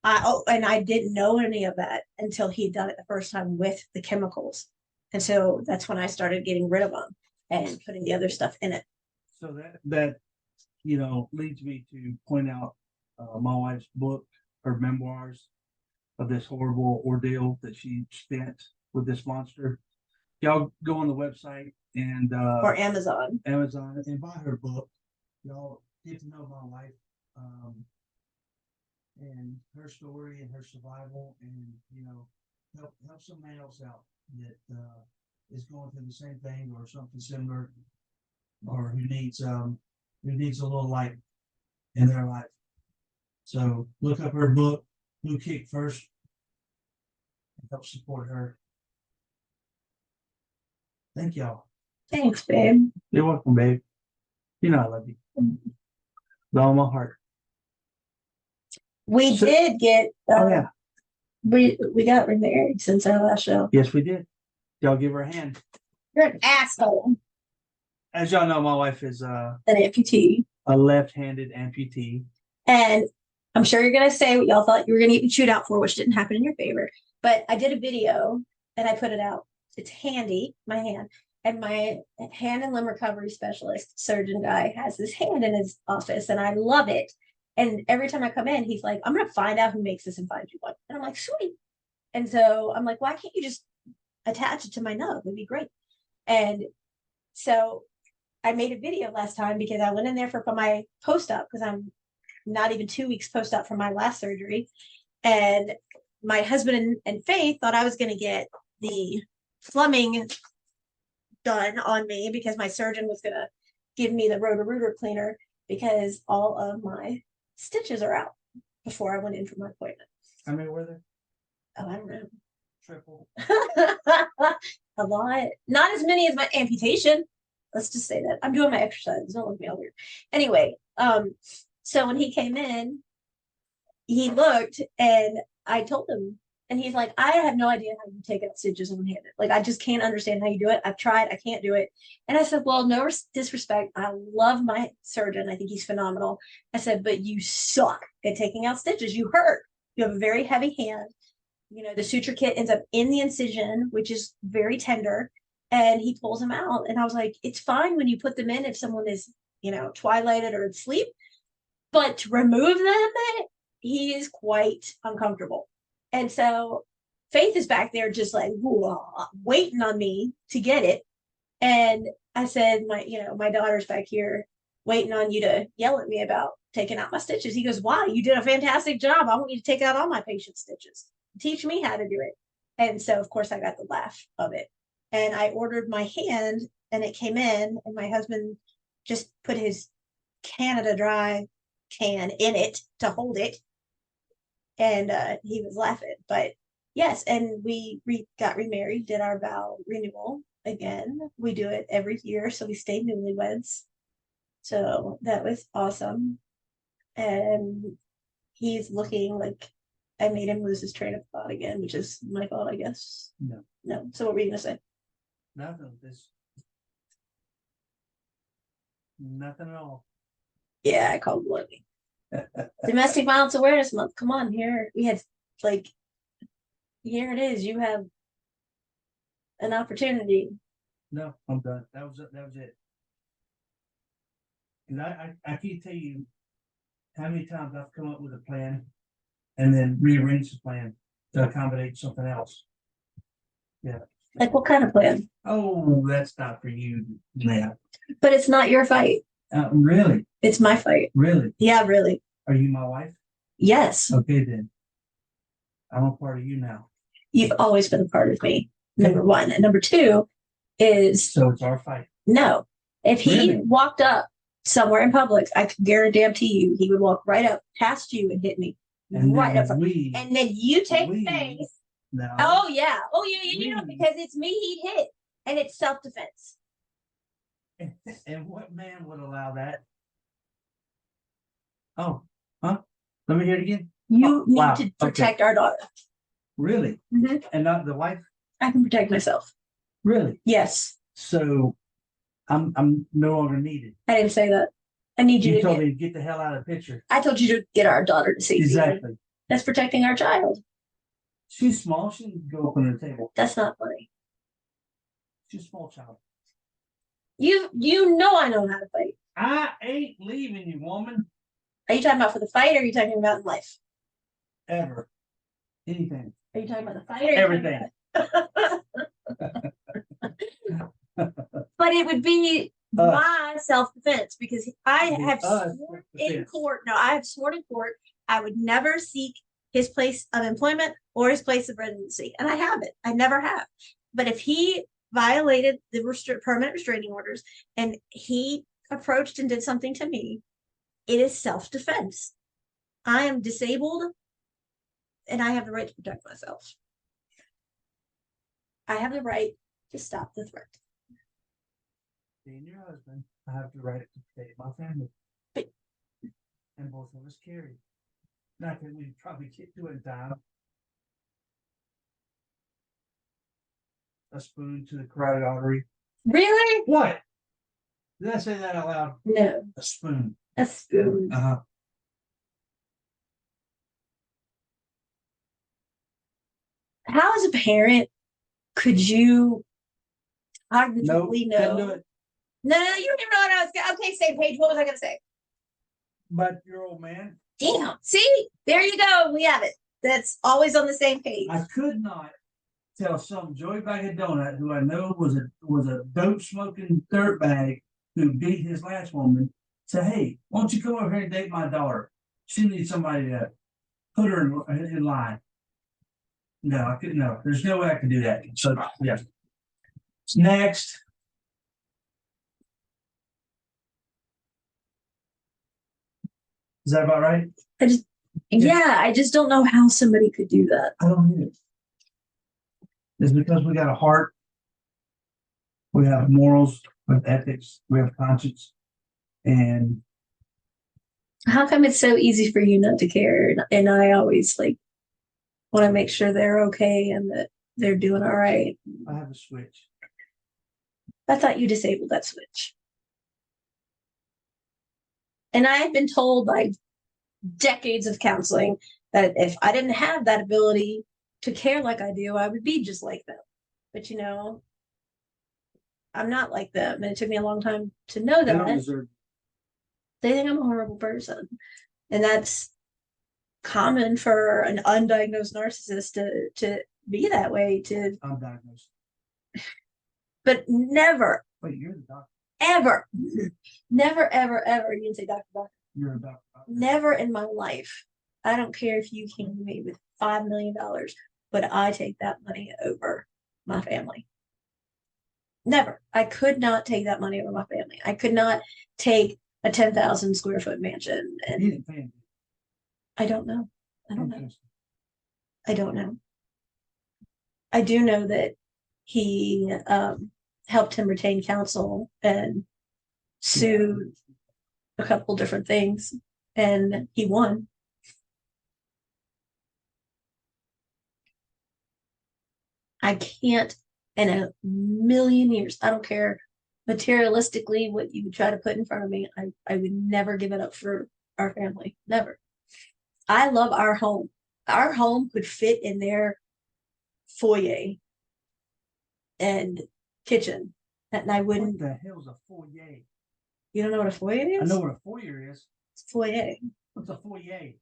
and I didn't know any of that until he'd done it the first time with the chemicals. And so that's when I started getting rid of them and putting the other stuff in it. So that leads me to point out my wife's book, her memoirs of this horrible ordeal that she spent with this monster. Y'all go on the website and Or Amazon and buy her book. Y'all get to know my wife and her story and her survival, and help somebody else out that is going through the same thing or something similar, or who needs a little light in their life. So look up her book, Who Kicked First, and help support her. Thank y'all. Thanks, babe. You're welcome, babe. You know I love you. With all my heart. We did get Oh yeah. We got remarried since our last show. Yes, we did. Y'all give her a hand. You're an asshole. As y'all know, my wife is An amputee. a left-handed amputee. And I'm sure you're gonna say what y'all thought you were gonna get chewed out for, which didn't happen in your favor. But I did a video and I put it out. It's handy, my hand. And my hand and limb recovery specialist, surgeon guy, has this hand in his office, and I love it. And every time I come in, he's like, I'm gonna find out who makes this and find you one. And I'm like, sweet. And so I'm like, why can't you just attach it to my nub? It'd be great. And so I made a video last time because I went in there for my post-op, because I'm not even 2 weeks post-op from my last surgery. And my husband and Faith thought I was going to get the plumbing done on me because my surgeon was going to give me the roto-rooter cleaner because all of my stitches are out before I went in for my appointment. How many were there? Oh, I don't know. Triple. A lot. Not as many as my amputation. Let's just say that. I'm doing my exercise. Don't look me all weird. Anyway, so when he came in, he looked and I told him, and he's like, I have no idea how you take out stitches one-handed. Like, I just can't understand how you do it. I've tried. I can't do it. And I said, well, no disrespect. I love my surgeon. I think he's phenomenal. I said, but you suck at taking out stitches. You hurt. You have a very heavy hand. The suture kit ends up in the incision, which is very tender, and he pulls them out. And I was like, it's fine when you put them in if someone is, twilighted or asleep, but to remove them, he is quite uncomfortable. And so Faith is back there just like waiting on me to get it. And I said, my daughter's back here waiting on you to yell at me about taking out my stitches. He goes, why? You did a fantastic job. I want you to take out all my patient's stitches. Teach me how to do it. And so, of course, I got the laugh of it. And I ordered my hand, and it came in, and my husband just put his Canada Dry can in it to hold it. And he was laughing. But yes, and we got remarried, did our vow renewal again. We do it every year, so we stay newlyweds. So that was awesome. And he's looking like I made him lose his train of thought again, which is my fault, I guess. No. So what were you gonna say? Nothing. Nothing at all. Yeah, I called bluffing. Domestic Violence Awareness Month. Come on, here we had here it is. You have an opportunity. No, I'm done. That was it. And I can't tell you how many times I've come up with a plan and then rearrange the plan to accommodate something else. Yeah. Like what kind of plan? Oh, that's not for you now. But it's not your fight. Really? It's my fight. Really? Yeah, really. Are you my wife? Yes. Okay, then. I'm a part of you now. You've always been a part of me, number one. And number two is... So it's our fight. No. If he Really? walked up somewhere in public, I could guarantee you he would walk right up past you and hit me. And right up. we... And then you take face. No. Oh, yeah. Oh, yeah, because it's me he'd hit. And it's self-defense. And what man would allow that? Oh, huh? Let me hear it again. You need wow. to protect our daughter. Really? Mm-hmm. And not the wife? I can protect myself. Really? Yes. So I'm no longer needed. I didn't say that. I need you You to told get, me to get the hell out of the picture. I told you to get our daughter to safety. Exactly. That's protecting our child. She's small. She can go up on the table. That's not funny. She's a small child. You know I know how to fight. I ain't leaving you, woman. Are you talking about for the fight or are you talking about in life? Ever. Anything. Are you talking about the fight or Everything. But it would be my self-defense because I have sworn in court. No, I have sworn in court I would never seek his place of employment or his place of residency. And I haven't. I never have. But if he violated the permanent restraining orders and he approached and did something to me, it is self-defense. I am disabled and I have the right to protect myself. I have the right to stop the threat. Being your husband, I have the right to protect my family. But, and both of us carry. Not that we probably get to it in time. A spoon to the carotid artery. Really? What? Did I say that out loud? No. A spoon. A spoon. How, as a parent, could you cognitively know? Do it. No, you didn't know what I was going. Okay, same page. What was I going to say? But your old man. Damn. See, there you go. We have it. That's always on the same page. I could not tell some Joey Bag of Donut, who I know was a dope smoking dirtbag who beat his last woman, say, "Hey, why don't you come over here and date my daughter? She needs somebody to put her in line." No, I couldn't. No, there's no way I could do that. So yeah. Next. Is that about right? I just don't know how somebody could do that. I don't need it. It's because we got a heart, we have morals, we have ethics, we have conscience, and how come it's so easy for you not to care? And I always want to make sure they're okay and that they're doing all right. I have a switch. I thought you disabled that switch. And I have been told by decades of counseling that if I didn't have that ability to care like I do, I would be just like them. But I'm not like them. And it took me a long time to know that. They think I'm a horrible person. And that's common for an undiagnosed narcissist to be that way. I'm diagnosed. But never. Wait, you're the doctor. Ever. Never, ever, ever. You didn't say doctor. You're a doctor. Never in my life. I don't care if you came to me with $5 million, but I take that money over my family. Never. I could not take that money over my family. I could not take a 10,000 square foot mansion. And he didn't pay him. I don't know. I don't know. I don't know. I do know that he helped him retain counsel and sued a couple different things, and he won. I can't in a million years, I don't care materialistically what you would try to put in front of me, I would never give it up for our family. Never. I love our home. Our home could fit in their foyer and kitchen, and I wouldn't. What the hell's a foyer? You don't know what a foyer is? I know what a foyer is. It's foyer. What's a foyer?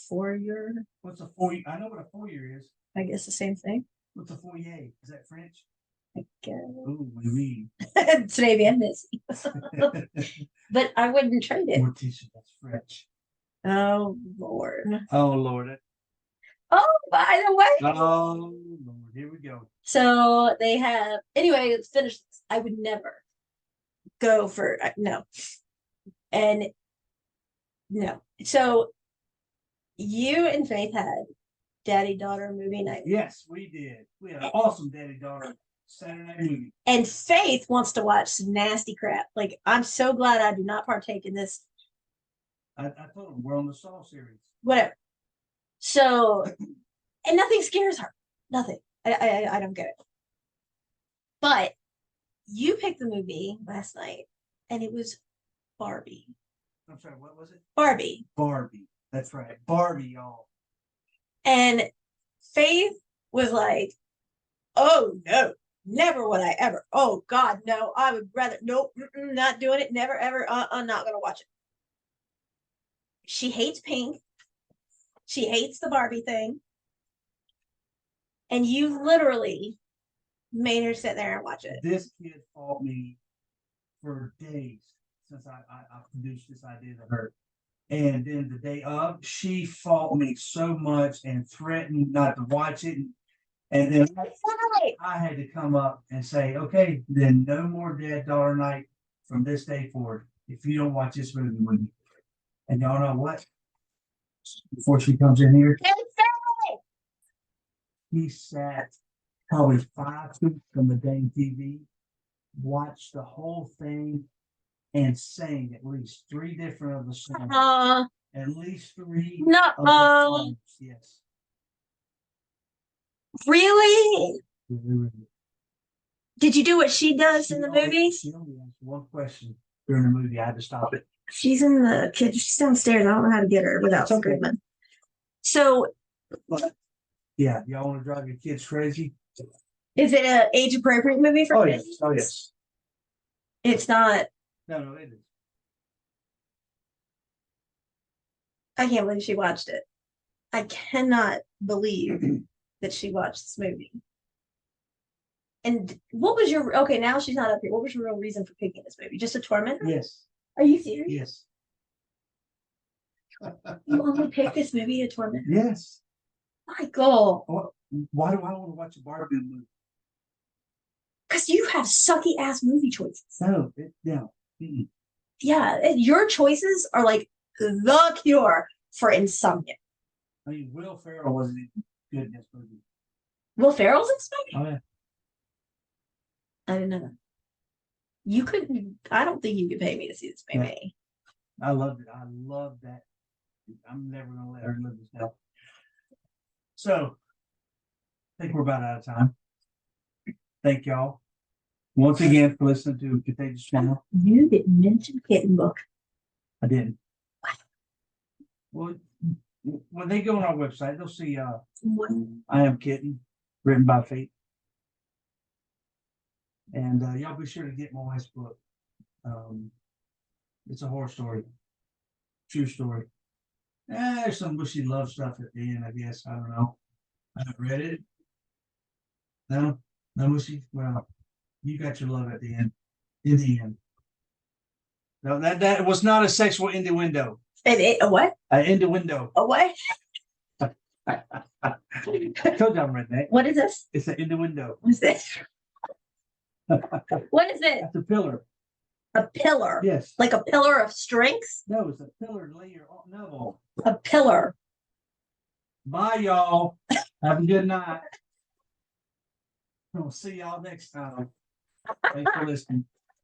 Foyer. What's a foyer? I know what a foyer is. I guess the same thing. What's a foyer? Is that French? I guess. Oh, oui. Today being busy. But I wouldn't trade it. Morticia, that's French. Oh Lord. Oh Lord. Oh, by the way. Oh Lord, here we go. So they have, anyway, let's finish this. I would never go for, no. And no. So you and Faith had daddy-daughter movie night. Yes, we did. We had an awesome daddy-daughter Saturday night movie. And Faith wants to watch some nasty crap. Like, I'm so glad I do not partake in this. I told them we're on the Saw series. Whatever. So, and nothing scares her. Nothing. I don't get it. But you picked the movie last night, and it was Barbie. I'm sorry, what was it? Barbie. Barbie. That's right. Barbie, y'all. And Faith was like, oh no, never would I ever. Oh God, no, I would rather, nope, not doing it, never ever, I'm not gonna watch it. She hates pink. She hates the Barbie thing. And you literally made her sit there and watch it. This kid fought me for days since I produced this idea to her. And then the day of, she fought me so much and threatened not to watch it. And then I had to come up and say, okay, then no more dad-daughter night from this day forward if you don't watch this movie with me. And y'all know what? Before she comes in here, he sat probably 5 feet from the dang TV, watched the whole thing, and sang at least 3 different of the songs. At least 3 of the songs, yes. Really? Did you do what she does in the movies? She only asked one question during the movie. I had to stop it. She's in the kitchen. She's downstairs. I don't know how to get her without screaming. So, yeah, y'all want to drive your kids crazy? Is it an age-appropriate movie for kids? Yes. Oh, yes. It's not. No, it is. I can't believe she watched it. I cannot believe that she watched this movie. And what was your, okay, now she's not up here. What was your real reason for picking this movie? Just a torment? Yes. Are you serious? Yes. You only picked this movie to torment? Yes. Michael. Why do I want to watch a Barbie movie? Because you have sucky ass movie choices. No. Yeah, your choices are like the cure for insomnia. I mean, Will Ferrell wasn't even good in this movie. Will Ferrell's in this movie? Oh, yeah. I didn't know that. You couldn't, I don't think you could pay me to see this movie. I loved it. I love that. I'm never going to let her live this down. So, I think we're about out of time. Thank y'all once again for listening to Contagious Channel. You didn't mention Kitten Book. I didn't. Well, when they go on our website, they'll see I Am Kitten, written by Fate. And y'all be sure to get my wife's book. It's a horror story. True story. There's some mushy love stuff at the end, I guess. I don't know. I haven't read it. No? No mushy? Well, you got your love at the end. In the end. No, that was not a sexual innuendo. A what? An innuendo. A what? I told you I'm redneck. What is this? It's an innuendo. What is this? What is it? That's a pillar. A pillar? Yes. Like a pillar of strength? No, it's a pillar to lay your navel. A pillar. Bye, y'all. Have a good night. We'll see y'all next time. Thanks for listening.